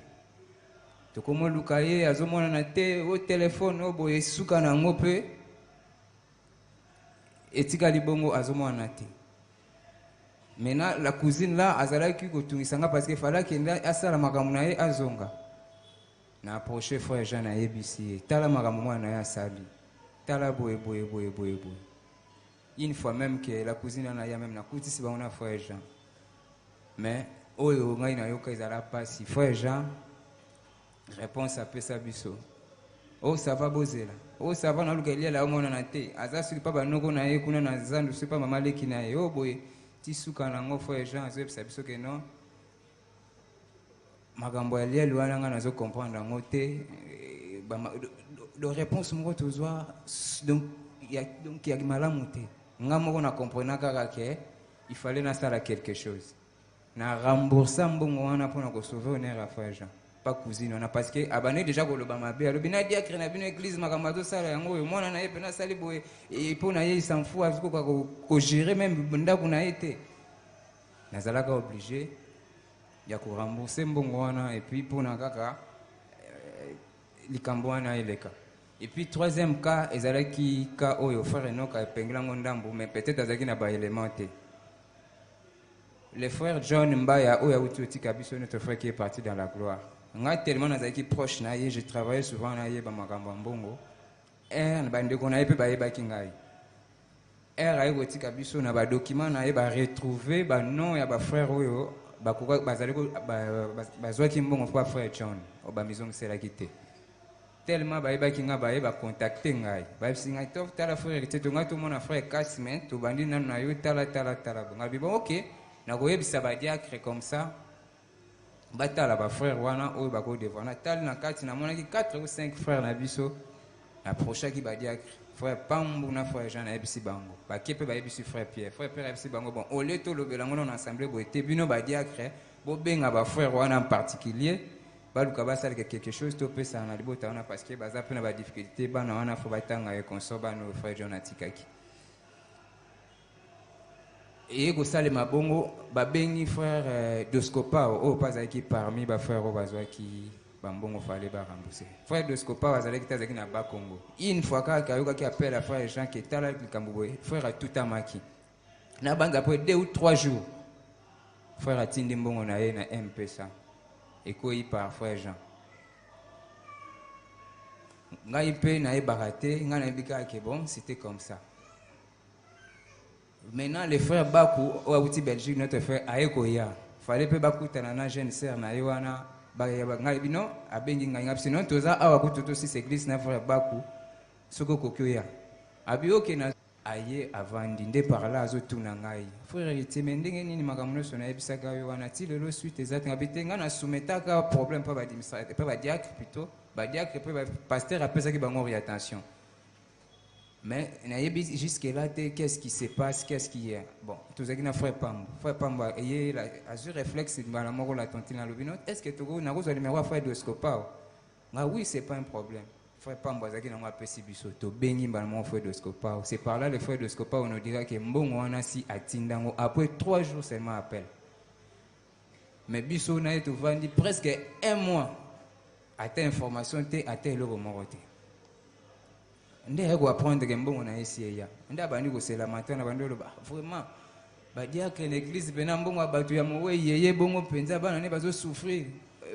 Tu comme Lukaye, Azomona au téléphone, au boye souka na ngope, etikali bongo azomona te. Maintenant la cousine là azalaki kotungisanga parce que fallait qu'il asala makambo na ye azonga. Na approché frère Jean na yebisi tala makambo mwana ya sali. Tala boye. Une fois même que la cousine na ya même na kuti si baona frère Jean. Mais oyo ngai na yoka ezala pasi frère Jean réponse à pesa biso. Oh ça va bozela. Oh ça va na lukelia la omona na te. Aza suli pa banoko na ye kuna na zandu suli pa mama leki na ye. Oh boye tisuka na ngo frère Jean azo pesa biso ke non. Makambo ya liel wana nga nazo comprendre ngo te. De réponse moko tozwa donc il y a malamu te. Nga moko na comprendre kaka ke il fallait na sala quelque chose. Na rembourser mbongo wana pour na ko sauver honneur à frère Jean. Pas cousine on a parce que abane déjà ko loba mabe alobi na diacre na bino église makambo sala yango yo mwana na ye pena sali boye et pour na ye il s'en fout aziko ko gérer même ndako na été nazalaka obligé ya ko rembourser mbongo wana et puis pour na kaka likambo wana eleka. Et puis troisième cas ezalaki cas oyo frère Enoch a épinglé ndambo mais peut-être azaki na ba élément te. Le frère John Mbaya oyo uti kabiso notre frère qui est parti dans la gloire. Nga tellement nazaki proche na ye, je travaillais souvent na ye ba makambo mbongo. Na bande ko na ye pe ba yebaki ngai. Ayi uti kabiso na ba document na ye ba retrouver ba nom ya ba frère oyo ba koka bazali ko bazwaki mbongo kwa frère John o ba maison sela kité. Tellement ba yebaki nga ba yeba contacter ngai. Ba singa tof tala frère te to nga to mon frère Casmen to bandi na na yo tala nga bi bon OK. Na koyebisa ba diacre comme ça. Batala ba frère wana oyo bako devant na tal na kati na monaki 4 ou 5 frères na biso approcha ki ba diacre frère Pambu na frère Jean na ebisi bango ba kepe ba ebisi frère Pierre ebisi bango bon au leto lobela ngono na assemblée bo te bino ba diacre bo benga ba frère wana en particulier ba luka ba sala quelque chose to pesa na libota wana parce que baza pena ba difficulté bana wana fo batanga e konsoba no frère John atikaki. Et go sale mabongo ba bengi frère Doscopao o pas aki parmi ba frère o bazwa ki ba mbongo fallait ba rembourser. Frère Doscopao azalaki tazaki na ba Congo. Une fois ka yoka ki appelle à frère Jean qui tala likamboboye frère a tout amaki. Na banga après 2 ou 3 jours. Frère atindi mbongo na ye na M-Pesa. Et koyi par frère Jean. Ngai pe na e baraté, nga na bika ke bon, c'était comme ça. Maintenant, les frères Bakou, au Aouti Belgique, notre frère Aekoya, fallait que Bakou Tanana, jeune sœur, na Yoana, Bagabino, à Benginga, sinon, tous à Awakuto, aussi, c'est glisse, na frère Bakou, Soko Kokoya. Abioke na aye avant d'inde par là, Zotunangai. Frère, il te mending ni Magamuno, son Ebisaka, Yoana, ti le suite, exactement, habiting, on a soumetaka, problème, pas d'administrateur, pas diacre plutôt, diacre, pasteur, après ça qui va mourir, attention. Mais jusque-là, qu'est-ce qui se passe, qu'est-ce qui est. Bon, tout ça qui n'a frère Pambo. Frère Pambo, il a ce réflexe de la mort de la tontine à l'obino. Est-ce que tu as un numéro frère de Scopao? Oui, c'est pas un problème. Frère Pambo, il a un peu si bisoto. Béni, mon frère de Scopao. C'est par là, le frère de Scopao nous dira que bon, on a si attindango. Après 3 jours seulement appel. Mais biso, on a été vendu presque 1 mois. À ta information, à ta l'euro moroté. Ndé ko apprendre que mbongo na esi ya nda bandi ko sela matana bandolo ba vraiment ba dia que l'église bena mbongo abatu ya mowe yeye bongo penza bana ne bazo souffrir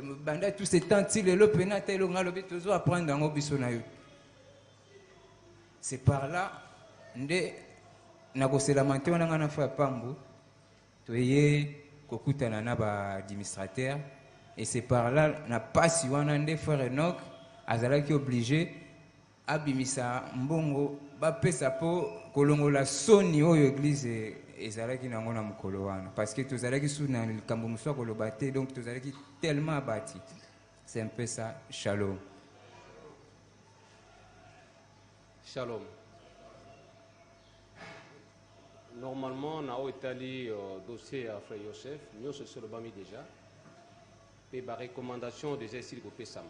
banda tout ce temps ti le pena telo ngalo bi tozo apprendre ngo biso na yo. C'est par là ndé na ko sela matana ngana fa Pambu to yeye ko kutana na ba administrateur et c'est par là na pasi wana ndé frère Enoch azalaki obligé abimisa mbongo bapesa po kolongola soni oyo église ezalaki nango na mukolo wana parce que tozalaki sous na likambo muswa koloba te donc tozalaki tellement abattu. C'est un peu ça. Shalom. Shalom. Normalement na o etali dossier à frère Joseph nous se le bami déjà et par recommandation des essais de Pesama.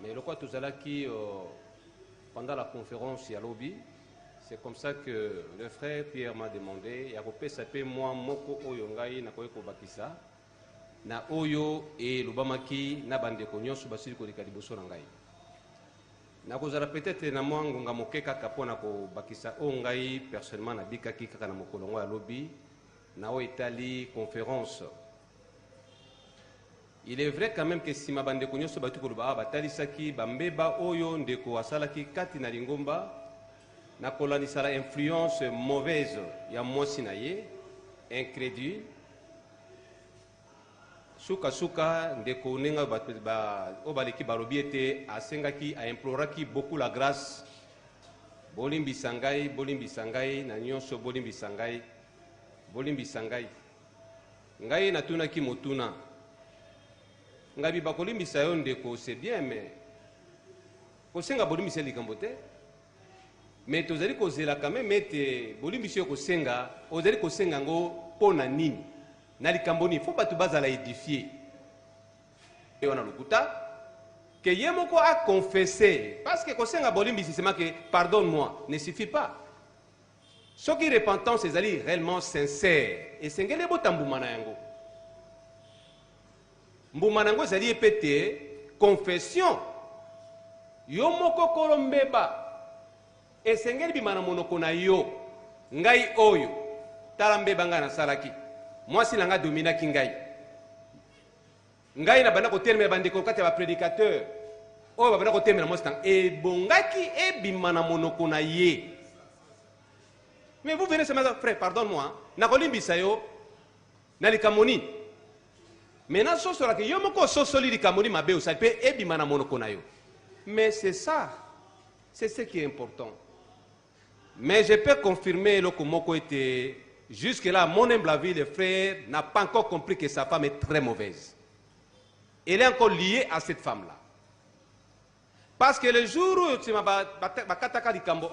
Mais le quoi tout ça là qui pendant la conférence à lobby, c'est comme ça que le frère Pierre m'a demandé, ya kopé sapé moi moko oyo ngai na koyeko bakisa na oyo et lobamaki na bande konyo subasili ko likaliboso ngai. nakozala peut-être na mwa ngonga moke kaka mpona kobakisa oyo ngai personnellement nabikaki kaka na mokolo ngo ya lobi na oyo etali conférence. Il est vrai quand même que si ma bandeko nyonso batu koloba batalisaki bambeba oyo ndeko asalaki kati na lingomba na kolanisa la influence mauvaise ya mwasi na ye incrédule suka ndeko nenga o baleki barobi ete asengaki imploraki beaucoup la grâce bolimbisa ngai na nyonso bolimbisa ngai ngai natunaki motuna ngai bakolimbisa yo ndeko c'est bien mais kosenga bolimbisa likambo te mais tozali kozela quand même ete bolimbisa yo kosenga ozali kosenga ngo pona nini na likambo nini faut batu bazala édifier et on a lokuta que ye moko a confessé parce que kosenga bolimbisi sema que pardonne-moi ne suffit pas. Ce qui repentance ezali réellement sincère et sengele botambuma na yango mbuma nango ezali epete confession yo moko kolombeba esengeli bimana monoko na yo ngai oyo tala mbeba ngai nasalaki mwasi na ngai dominaki ngai na banda kotelema bandeko kati ya baprédicateur oyo babanda kotelema na mwasi tanga ebongaki ebimana monoko na ye. Mais vous venez seulement frère pardonne-moi nakolimbisa yo na likambo nini maintenant sosolaka yo moko ososoli likambo nini mabe osali mpe ebima na monoko na yo. Mais c'est ça, c'est ce qui est important. Mais je peux confirmer le moko était jusque-là, mon humble avis, le frère n'a pas encore compris que sa femme est très mauvaise. Elle est encore liée à cette femme-là. Parce que le jour où tu m'as bakataka likambo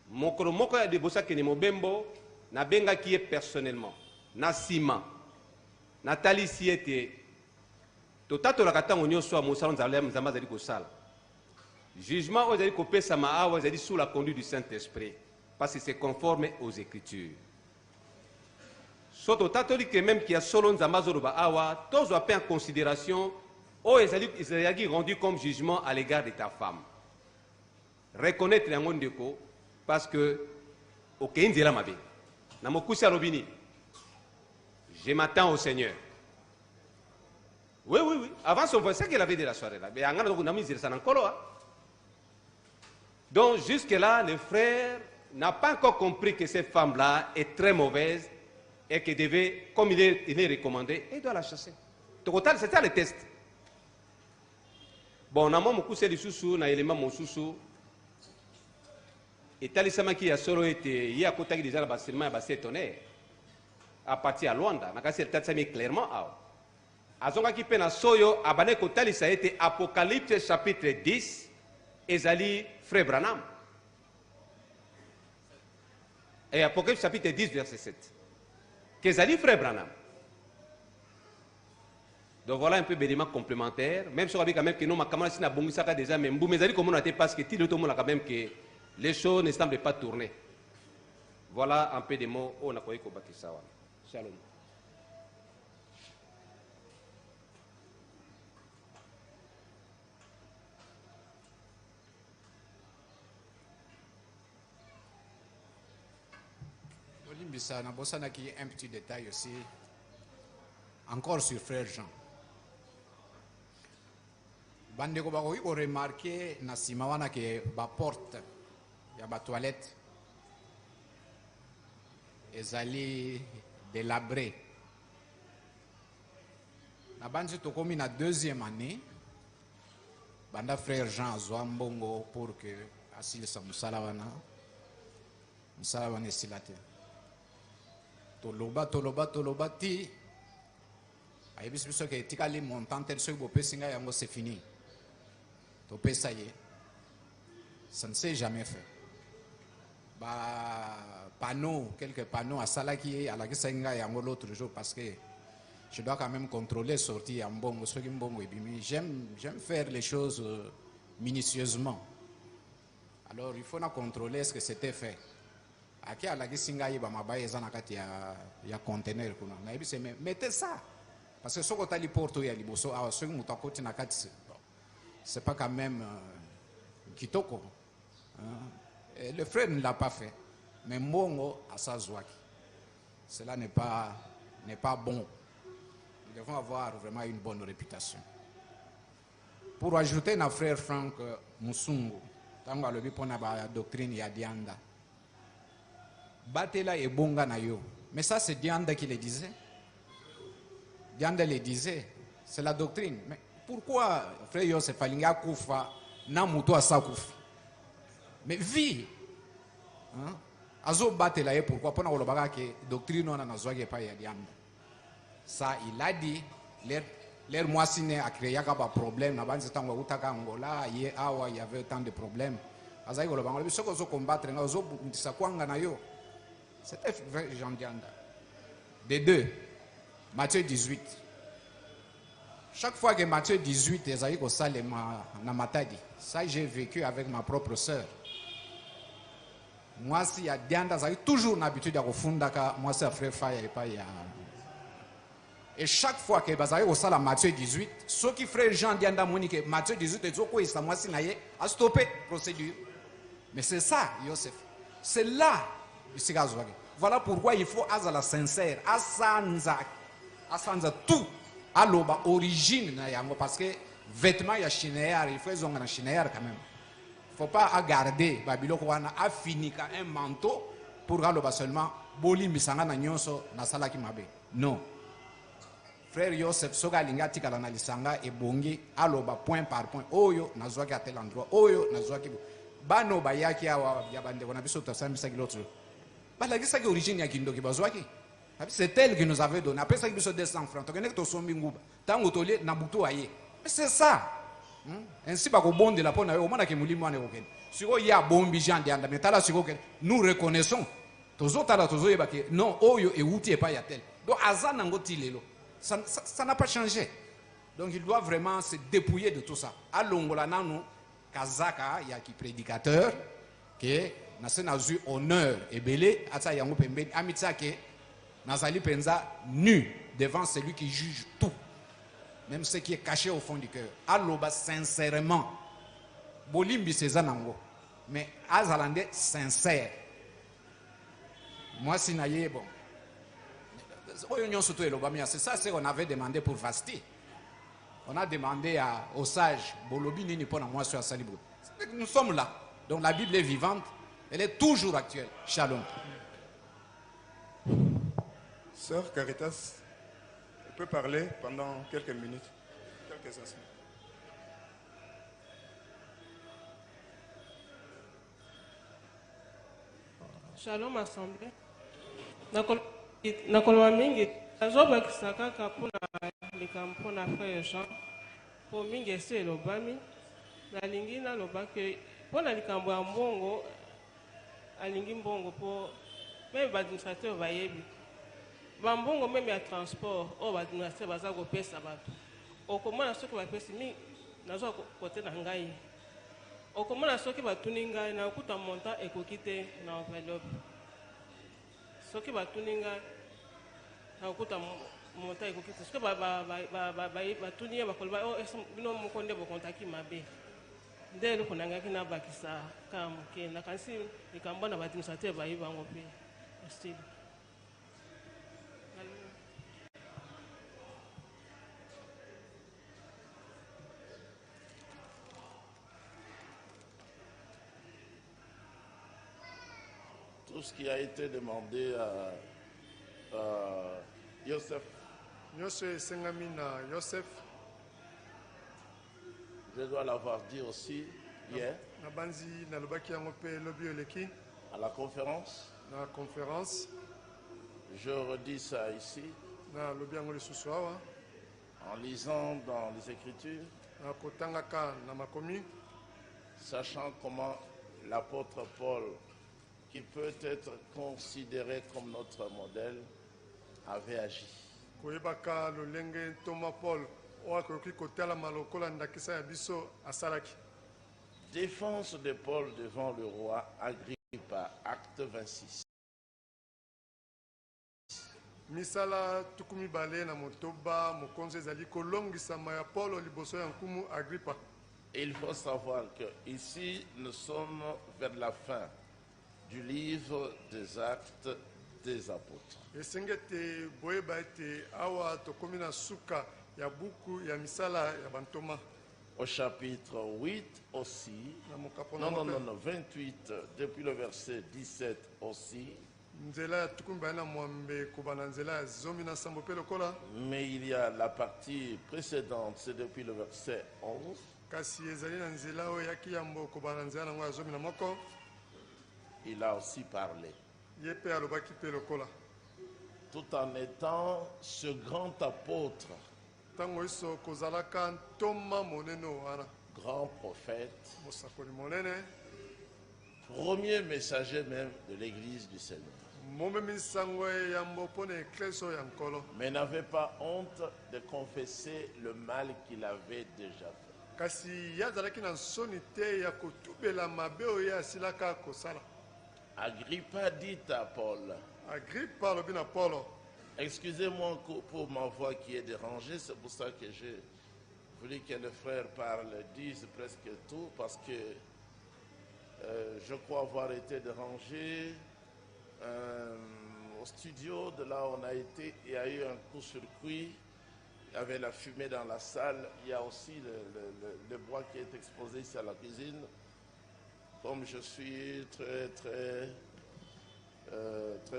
moko ya debosa ke ni mobembo na benga qui est personnellement na sima na talisi ete totato la katango nyonso a mosala nzala nzamba zali kosala jugement ozali kopesa ma awa zali sous la conduite du Saint-Esprit parce que c'est conforme aux Écritures. Soto tatoli que même qui a solo nzamba zoroba awa tous ont pris en considération o ezali rendu comme jugement à l'égard de ta femme. Reconnaître yango ndeko parce que okenzela mabe na mokusi alobini je m'attends au Seigneur. Oui. Avant son voisin qu'elle avait de la soirée là. Donc jusque-là, le frère n'a pas encore compris que cette femme-là est très mauvaise et que devait, comme il est recommandé, il doit la chasser. C'est ça le test. Bon, on a mon cousin de sous na élément mon sous et talisama qui a solo été il y a côté déjà la seulement basé tonnerre à partir à Luanda. Na kasi tatsami clairement azongaki pena soyo abane kotali ça a été Apocalypse chapitre 10 ezali frère Branham et Apocalypse chapitre 10 verset 7 qu'ezali frère Branham. Donc voilà un peu d'éléments complémentaires même si on a vu quand même que nous ma camarade si na bongisaka déjà mais mbou mais ali comme on a été parce que tout le monde quand même que les choses ne semblent pas tourner. Voilà un peu de mots on a koyi ko bakisawa. Shalom. Un petit détail aussi, encore sur frère Jean. Bandeko bakoki ko remarquer na sima wana ke ba porte ya ba toilette ezali délabré. Na bandi tokomi na deuxième année banda frère Jean azwa mbongo pour que asilisa musala wana esilate. Toloba ti ayebisi biso ke etikali montant tel soki bopesi ngai yango c'est fini topesa ye. Ça ne s'est jamais fait. Quelques panneaux asalaki alakisa ngai yango l'autre jour parce que je dois quand même contrôler sortie ya mbongo soki mbongo ebimi. J'aime faire les choses minutieusement. Alors il faut na contrôler est-ce que c'était fait. Aki alakisi ngai ba mabaye eza na kati ya conteneur kuna na yebisi, mais mettez ça parce que soko tali porto ya liboso awa soki mutu akoti na kati c'est pas quand même kitoko. Et le frère ne l'a pas fait. Mais Mbongo a sa zouaki. Cela n'est pas bon. Nous devons avoir vraiment une bonne réputation. Pour ajouter notre frère Franck Musungu, tango alobi pona ba doctrine ya Dianda. Batela et bonga na yo. Mais ça c'est Dianda qui le disait. Dianda le disait. C'est la doctrine. Mais pourquoi frère Yosef Alinga Koufa na muto asa kufi? Mais vie. Hein? Azo batela et pourquoi pona olobaka ke doctrine on na zoage pa ya Dianda. Ça il a dit l'air moissine a créé un problème. Il y avait tant de problèmes. C'était Jean Dianda. De deux, Matthieu 18. Chaque fois que Matthieu 18 est allé au salle, ça j'ai vécu avec ma propre soeur. Moi, si y a Dianda, j'ai toujours l'habitude de faire moi, c'est frère Faye et pas y a. Et chaque fois que vous avez au salle Matthieu 18, ceux qui frère Jean Dianda Monique, Matthieu 18, et quoi, ça moi a stoppé la procédure. Mais c'est ça, Yosef. C'est là, voilà pourquoi il faut à la sincère, à sanza tout, à l'oba origine, parce que vêtements il y a chinéar, il faut qu'ils ont un chinéar quand même. Il ne faut pas garder Babylone a fini un manteau pour l'oba seulement boli misanga na nyonso na sala ki mabe. Non. Frère Yosef soga lingati kala na lisanga e bongi aloba point par point oyo nazwaki à tel endroit oyo nazwaki bano bayaki awa ya bande kona biso to sambisa ki l'autre balagisa ki origine ya kindoki bazwaki c'est elle qui nous avait donné après ça ki biso 200 francs to kenek to sombi nguba tango tolé na butu aye c'est ça ainsi ba ko bonde la pona yo mona ke mulimo ane kokene siko ya bombi Jean Dianda metala siko ke nous reconnaissons tozo tala tozo yeba ke non oyo e wuti e pa ya tel donc azana ngoti lelo. Ça n'a pas changé. Donc il doit vraiment se dépouiller de tout ça. À l'ongola nanu kazaka ya ki prédicateur que n'a eu honneur et belé ata yango pembe amitsa ke nazali penza nu devant celui qui juge tout. Même ce qui est caché au fond du cœur. Aloba sincèrement. Bolimbi sezanango. Mais azalande sincère. Moi sinaye bon. C'est ça ce qu'on avait demandé pour Vasti. On a demandé aux sages, nous sommes là. Donc la Bible est vivante, elle est toujours actuelle. Shalom. Sœur Caritas, tu peux parler pendant quelques minutes, quelques instants. Shalom assemblée. Nakoloba mingi azobakisa kaka mpona likambo mpona frère Jean po mingi esi elobami nalingi naloba ke mpona likambo ya mbongo alingi mbongo po meme baadministrateur bayebi bambongo meme ya transport oyo baadministrateur baza kopesa bato okomona soki bapesi mingi nazwa kote na ngai okomona soki batuni ngai nakokuta montant ekoki te na enveloppe soki batuni ngai nakokuta montant ekoki te soki batuni ye bakoloba bino moko nde bokontaki mabe nde eloko na ngai nabakisa kaka moke nakanisi likambo na baadministrateur bayebi bango mpe style. Tout ce qui a été demandé à Yosef. Je dois l'avoir dit aussi hier à la conférence. Je redis ça ici en lisant dans les Écritures, sachant comment l'apôtre Paul, qui peut être considéré comme notre modèle, avait agi. Défense de Paul devant le roi Agrippa, acte 26. Misala tukumi bale na motoba mokonze zali kolongisa maya Paul liboso ya nkumu Agrippa. Il faut savoir que ici, nous sommes vers la fin du livre des Actes des Apôtres. Au chapitre 8 aussi, non, 28, depuis le verset 17 aussi, mais il y a la partie précédente, c'est depuis le verset 11. Il a aussi parlé. Tout en étant ce grand apôtre, grand prophète, premier messager même de l'église du Seigneur. Mais n'avait pas honte de confesser le mal qu'il avait déjà fait. Agrippa dit à Paul, excusez-moi pour ma voix qui est dérangée, c'est pour ça que j'ai voulu que le frère dise presque tout, parce que je crois avoir été dérangé au studio, de là où on a été, il y a eu un court-circuit, il y avait la fumée dans la salle, il y a aussi le bois qui est exposé ici à la cuisine. Comme je suis très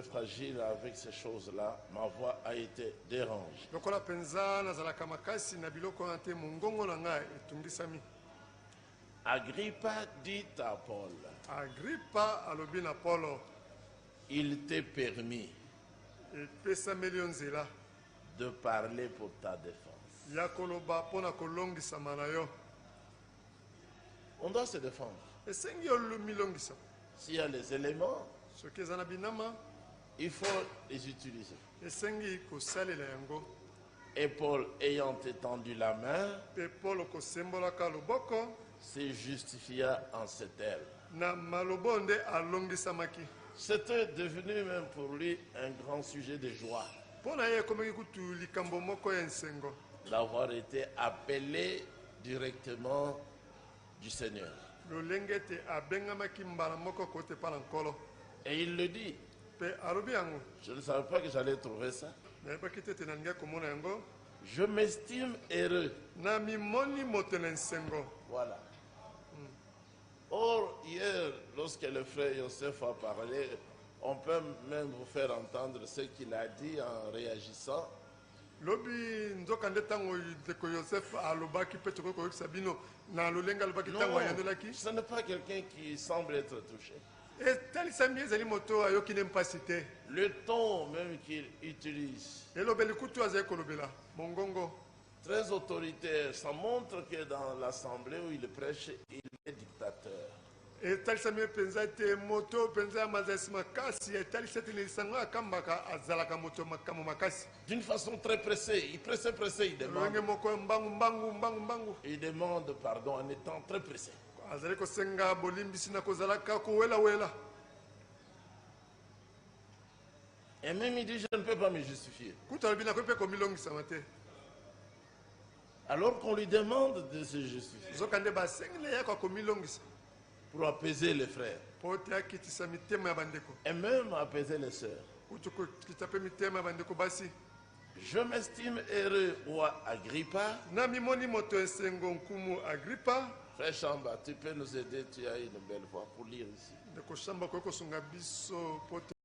fragile avec ces choses-là, ma voix a été dérangée. Agrippa dit à Paul, il t'est permis de parler pour ta défense. On doit se défendre. S'il y a les éléments, il faut les utiliser. Et Paul, ayant étendu la main, se justifia en ces termes. C'était devenu même pour lui un grand sujet de joie d'avoir été appelé directement du Seigneur. Et il le dit. Je ne savais pas que j'allais trouver ça. Je m'estime heureux. Voilà. Or, hier, lorsque le frère Joseph a parlé, on peut même vous faire entendre ce qu'il a dit en réagissant. Ce n'est pas quelqu'un qui semble être touché. Le ton même qu'il utilise, très autoritaire, ça montre que dans l'assemblée où il prêche, il est dictateur. D'une façon très pressée, il demande pardon en étant très pressé. Et même il dit, je ne peux pas me justifier. Alors qu'on lui demande de se justifier pour apaiser les frères et même apaiser les sœurs. Je m'estime heureux, roi Agrippa. Frère Chamba, tu peux nous aider, tu as une belle voix pour lire ici.